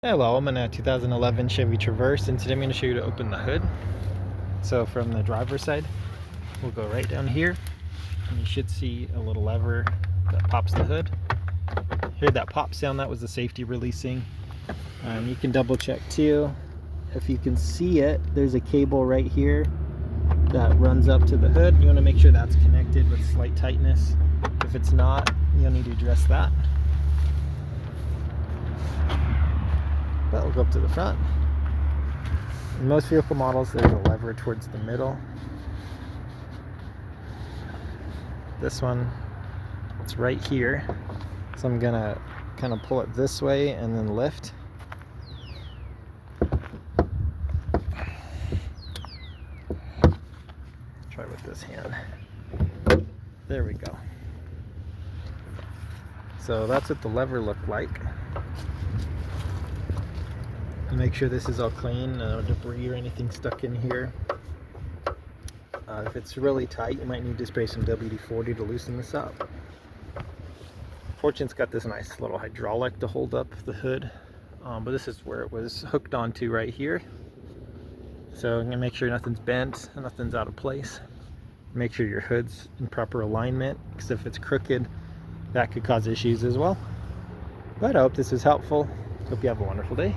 Hello, I'm in a 2011 Chevy Traverse, and today I'm going to show you to open the hood. So from the driver's side, we'll go right down here, and you should see a little lever that pops the hood. Hear that pop sound? That was the safety releasing. You can double check too. If you can see it, there's a cable right here that runs up to the hood. You want to make sure that's connected with slight tightness. If it's not, you'll need to address that. That will go up to the front. In most vehicle models, there's a lever towards the middle. This one, it's right here. So I'm gonna kind of pull it this way and then lift. Try with this hand. There we go. So that's what the lever looked like. Make sure this is all clean, no debris or anything stuck in here. If it's really tight, you might need to spray some WD-40 to loosen this up. Fortunately, it's got this nice little hydraulic to hold up the hood, but this is where it was hooked onto right here. So I'm gonna make sure nothing's bent and nothing's out of place. Make sure your hood's in proper alignment, because if it's crooked, that could cause issues as well. But I hope this is helpful. Hope you have a wonderful day.